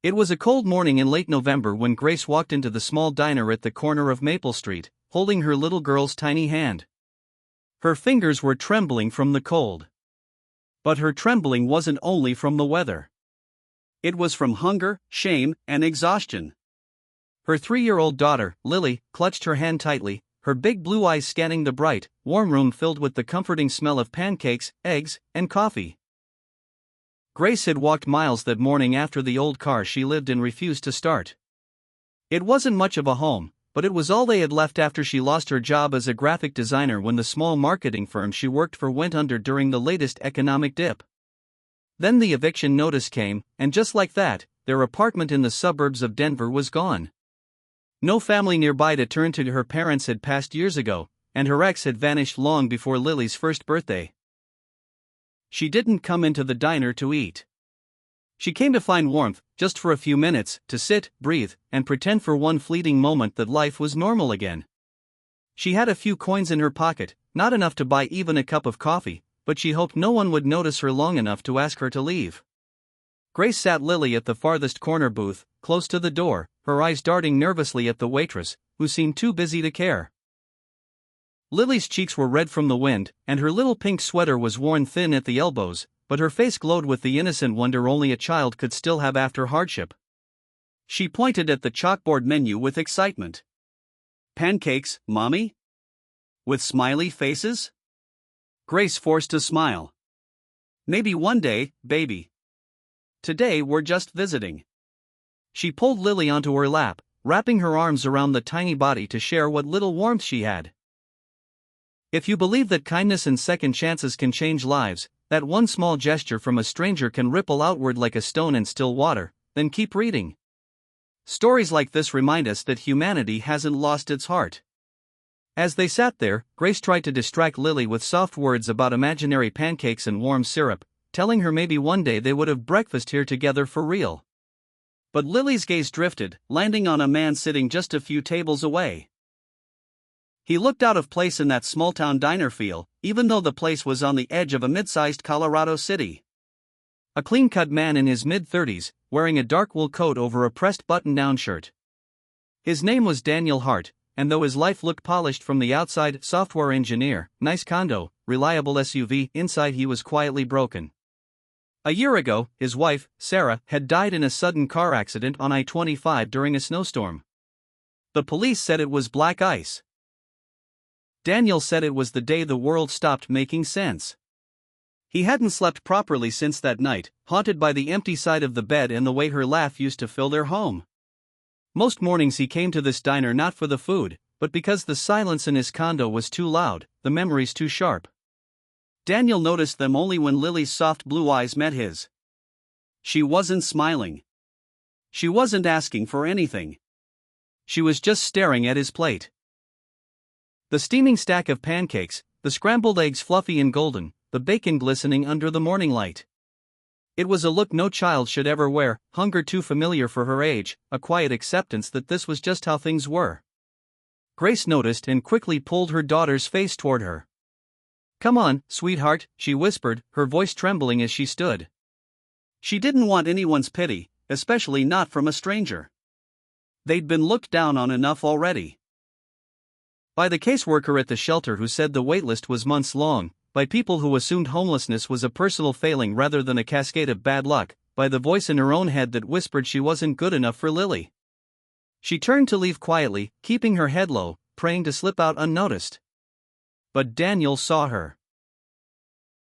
It was a cold morning in late November when Grace walked into the small diner at the corner of Maple Street, holding her little girl's tiny hand. Her fingers were trembling from the cold. But her trembling wasn't only from the weather. It was from hunger, shame, and exhaustion. Her 3-year-old daughter, Lily, clutched her hand tightly, her big blue eyes scanning the bright, warm room filled with the comforting smell of pancakes, eggs, and coffee. Grace had walked miles that morning after the old car she lived in refused to start. It wasn't much of a home, but it was all they had left after she lost her job as a graphic designer when the small marketing firm she worked for went under during the latest economic dip. Then the eviction notice came, and just like that, their apartment in the suburbs of Denver was gone. No family nearby to turn to. Her parents had passed years ago, and her ex had vanished long before Lily's first birthday. She didn't come into the diner to eat. She came to find warmth, just for a few minutes, to sit, breathe, and pretend for one fleeting moment that life was normal again. She had a few coins in her pocket, not enough to buy even a cup of coffee, but she hoped no one would notice her long enough to ask her to leave. Grace sat Lily at the farthest corner booth, close to the door, her eyes darting nervously at the waitress, who seemed too busy to care. Lily's cheeks were red from the wind, and her little pink sweater was worn thin at the elbows, but her face glowed with the innocent wonder only a child could still have after hardship. She pointed at the chalkboard menu with excitement. "Pancakes, Mommy? With smiley faces?" Grace forced a smile. "Maybe one day, baby. Today we're just visiting." She pulled Lily onto her lap, wrapping her arms around the tiny body to share what little warmth she had. If you believe that kindness and second chances can change lives, that one small gesture from a stranger can ripple outward like a stone in still water, then keep reading. Stories like this remind us that humanity hasn't lost its heart. As they sat there, Grace tried to distract Lily with soft words about imaginary pancakes and warm syrup, telling her maybe one day they would have breakfast here together for real. But Lily's gaze drifted, landing on a man sitting just a few tables away. He looked out of place in that small-town diner feel, even though the place was on the edge of a mid-sized Colorado city. A clean-cut man in his mid-30s, wearing a dark wool coat over a pressed button-down shirt. His name was Daniel Hart, and though his life looked polished from the outside, software engineer, nice condo, reliable SUV, inside he was quietly broken. A year ago, his wife, Sarah, had died in a sudden car accident on I-25 during a snowstorm. The police said it was black ice. Daniel said it was the day the world stopped making sense. He hadn't slept properly since that night, haunted by the empty side of the bed and the way her laugh used to fill their home. Most mornings he came to this diner not for the food, but because the silence in his condo was too loud, the memories too sharp. Daniel noticed them only when Lily's soft blue eyes met his. She wasn't smiling. She wasn't asking for anything. She was just staring at his plate. The steaming stack of pancakes, the scrambled eggs fluffy and golden, the bacon glistening under the morning light. It was a look no child should ever wear, hunger too familiar for her age, a quiet acceptance that this was just how things were. Grace noticed and quickly pulled her daughter's face toward her. "Come on, sweetheart," she whispered, her voice trembling as she stood. She didn't want anyone's pity, especially not from a stranger. They'd been looked down on enough already. By the caseworker at the shelter who said the waitlist was months long, by people who assumed homelessness was a personal failing rather than a cascade of bad luck, by the voice in her own head that whispered she wasn't good enough for Lily. She turned to leave quietly, keeping her head low, praying to slip out unnoticed. But Daniel saw her.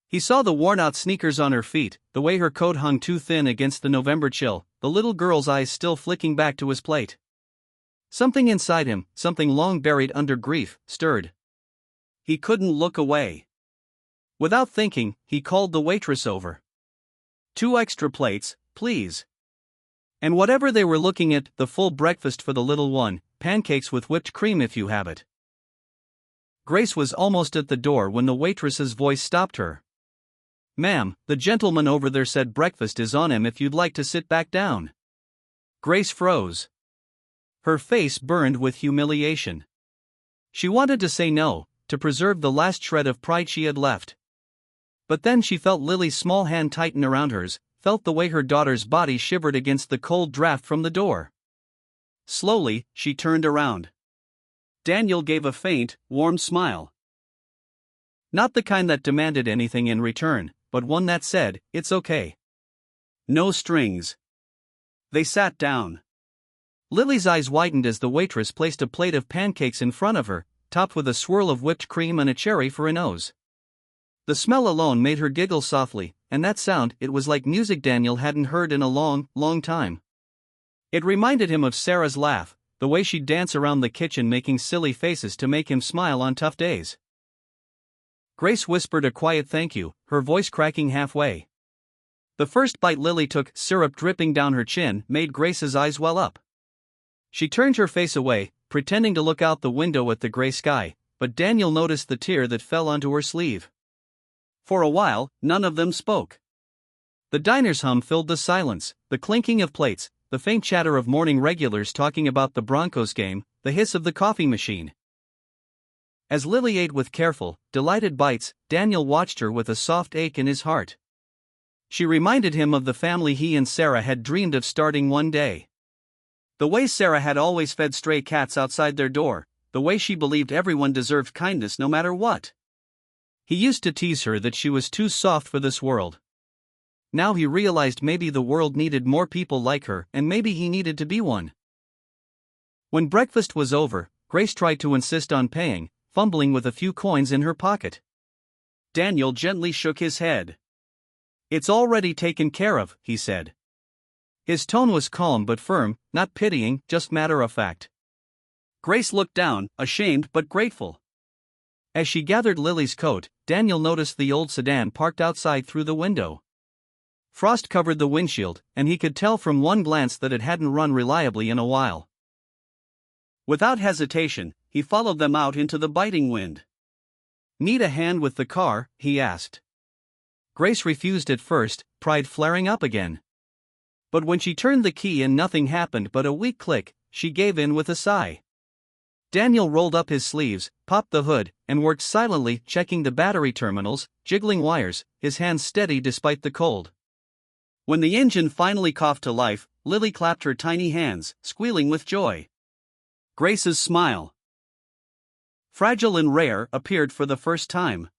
He saw the worn-out sneakers on her feet, the way her coat hung too thin against the November chill, the little girl's eyes still flicking back to his plate. Something inside him, something long buried under grief, stirred. He couldn't look away. Without thinking, he called the waitress over. "2 extra plates, please." And whatever they were looking at, the full breakfast for the little one, pancakes with whipped cream if you have it. Grace was almost at the door when the waitress's voice stopped her. "Ma'am, the gentleman over there said breakfast is on him if you'd like to sit back down." Grace froze. Her face burned with humiliation. She wanted to say no, to preserve the last shred of pride she had left. But then she felt Lily's small hand tighten around hers, felt the way her daughter's body shivered against the cold draft from the door. Slowly, she turned around. Daniel gave a faint, warm smile. Not the kind that demanded anything in return, but one that said, "It's okay." No strings. They sat down. Lily's eyes widened as the waitress placed a plate of pancakes in front of her, topped with a swirl of whipped cream and a cherry for a nose. The smell alone made her giggle softly, and that sound, it was like music Daniel hadn't heard in a long, long time. It reminded him of Sarah's laugh, the way she'd dance around the kitchen making silly faces to make him smile on tough days. Grace whispered a quiet thank you, her voice cracking halfway. The first bite Lily took, syrup dripping down her chin, made Grace's eyes well up. She turned her face away, pretending to look out the window at the gray sky, but Daniel noticed the tear that fell onto her sleeve. For a while, none of them spoke. The diner's hum filled the silence, the clinking of plates, the faint chatter of morning regulars talking about the Broncos game, the hiss of the coffee machine. As Lily ate with careful, delighted bites, Daniel watched her with a soft ache in his heart. She reminded him of the family he and Sarah had dreamed of starting one day. The way Sarah had always fed stray cats outside their door, the way she believed everyone deserved kindness no matter what. He used to tease her that she was too soft for this world. Now he realized maybe the world needed more people like her, and maybe he needed to be one. When breakfast was over, Grace tried to insist on paying, fumbling with a few coins in her pocket. Daniel gently shook his head. "It's already taken care of," he said. His tone was calm but firm, not pitying, just matter-of-fact. Grace looked down, ashamed but grateful. As she gathered Lily's coat, Daniel noticed the old sedan parked outside through the window. Frost covered the windshield, and he could tell from one glance that it hadn't run reliably in a while. Without hesitation, he followed them out into the biting wind. "Need a hand with the car?" he asked. Grace refused at first, pride flaring up again. But when she turned the key and nothing happened but a weak click, she gave in with a sigh. Daniel rolled up his sleeves, popped the hood, and worked silently, checking the battery terminals, jiggling wires, his hands steady despite the cold. When the engine finally coughed to life, Lily clapped her tiny hands, squealing with joy. Grace's smile, fragile and rare, appeared for the first time.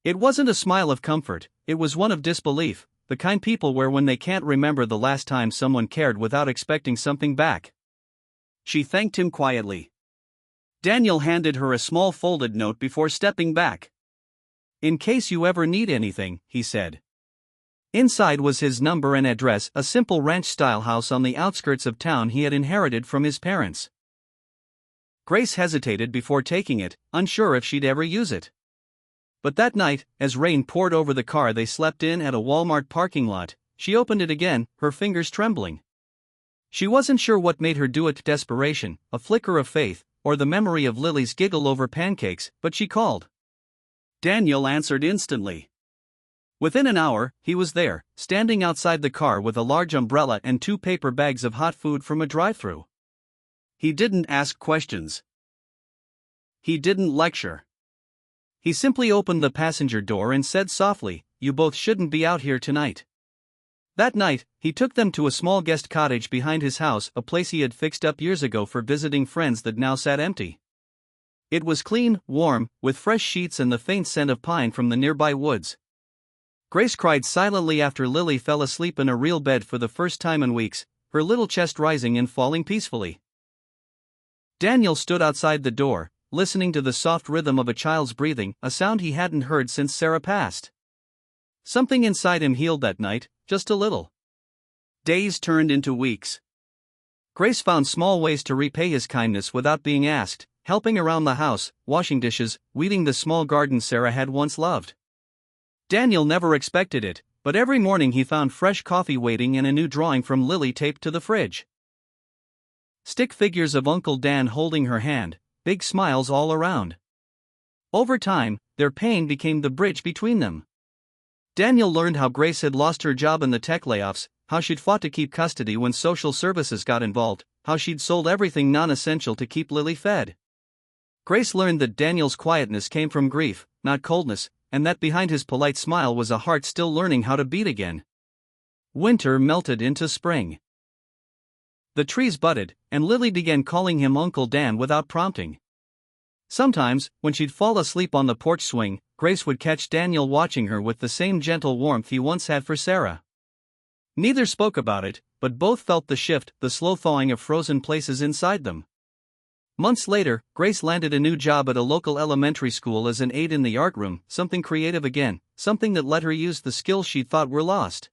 It wasn't a smile of comfort, it was one of disbelief, the kind people wear when they can't remember the last time someone cared without expecting something back. She thanked him quietly. Daniel handed her a small folded note before stepping back. "In case you ever need anything," he said. Inside was his number and address, a simple ranch-style house on the outskirts of town he had inherited from his parents. Grace hesitated before taking it, unsure if she'd ever use it. But that night, as rain poured over the car they slept in at a Walmart parking lot, she opened it again, her fingers trembling. She wasn't sure what made her do it: desperation, a flicker of faith, or the memory of Lily's giggle over pancakes, but she called. Daniel answered instantly. Within an hour, he was there, standing outside the car with a large umbrella and 2 paper bags of hot food from a drive-thru. He didn't ask questions. He didn't lecture. He simply opened the passenger door and said softly, "You both shouldn't be out here tonight." That night, he took them to a small guest cottage behind his house, a place he had fixed up years ago for visiting friends that now sat empty. It was clean, warm, with fresh sheets and the faint scent of pine from the nearby woods. Grace cried silently after Lily fell asleep in a real bed for the first time in weeks, her little chest rising and falling peacefully. Daniel stood outside the door, listening to the soft rhythm of a child's breathing, a sound he hadn't heard since Sarah passed. Something inside him healed that night, just a little. Days turned into weeks. Grace found small ways to repay his kindness without being asked, helping around the house, washing dishes, weeding the small garden Sarah had once loved. Daniel never expected it, but every morning he found fresh coffee waiting and a new drawing from Lily taped to the fridge. Stick figures of Uncle Dan holding her hand, big smiles all around. Over time, their pain became the bridge between them. Daniel learned how Grace had lost her job in the tech layoffs, how she'd fought to keep custody when social services got involved, how she'd sold everything non-essential to keep Lily fed. Grace learned that Daniel's quietness came from grief, not coldness, and that behind his polite smile was a heart still learning how to beat again. Winter melted into spring. The trees budded, and Lily began calling him Uncle Dan without prompting. Sometimes, when she'd fall asleep on the porch swing, Grace would catch Daniel watching her with the same gentle warmth he once had for Sarah. Neither spoke about it, but both felt the shift, the slow thawing of frozen places inside them. Months later, Grace landed a new job at a local elementary school as an aide in the art room, something creative again, something that let her use the skills she'd thought were lost.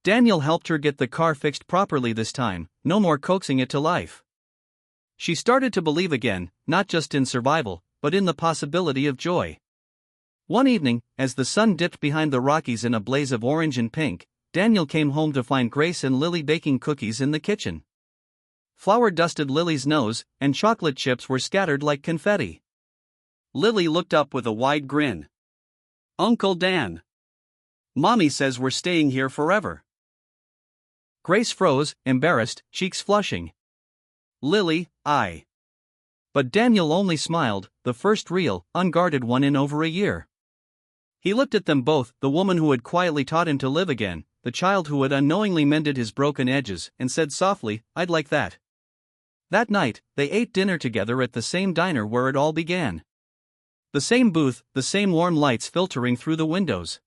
Daniel helped her get the car fixed properly this time, no more coaxing it to life. She started to believe again, not just in survival, but in the possibility of joy. One evening, as the sun dipped behind the Rockies in a blaze of orange and pink, Daniel came home to find Grace and Lily baking cookies in the kitchen. Flour dusted Lily's nose, and chocolate chips were scattered like confetti. Lily looked up with a wide grin. "Uncle Dan. Mommy says we're staying here forever." Grace froze, embarrassed, cheeks flushing. "Lily, I." But Daniel only smiled, the first real, unguarded one in over a year. He looked at them both, the woman who had quietly taught him to live again, the child who had unknowingly mended his broken edges, and said softly, "I'd like that." That night, they ate dinner together at the same diner where it all began. The same booth, the same warm lights filtering through the windows.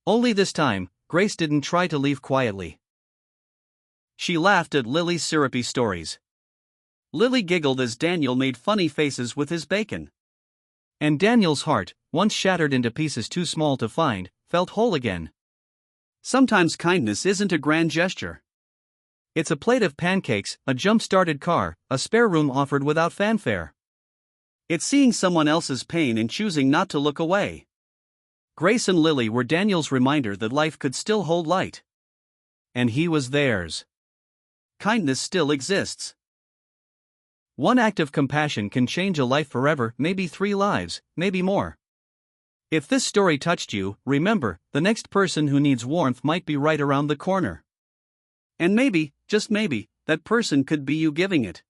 Only this time, Grace didn't try to leave quietly. She laughed at Lily's syrupy stories. Lily giggled as Daniel made funny faces with his bacon. And Daniel's heart, once shattered into pieces too small to find, felt whole again. Sometimes kindness isn't a grand gesture. It's a plate of pancakes, a jump-started car, a spare room offered without fanfare. It's seeing someone else's pain and choosing not to look away. Grace and Lily were Daniel's reminder that life could still hold light. And he was theirs. Kindness still exists. One act of compassion can change a life forever, maybe 3 lives, maybe more. If this story touched you, remember, the next person who needs warmth might be right around the corner. And maybe, just maybe, that person could be you giving it.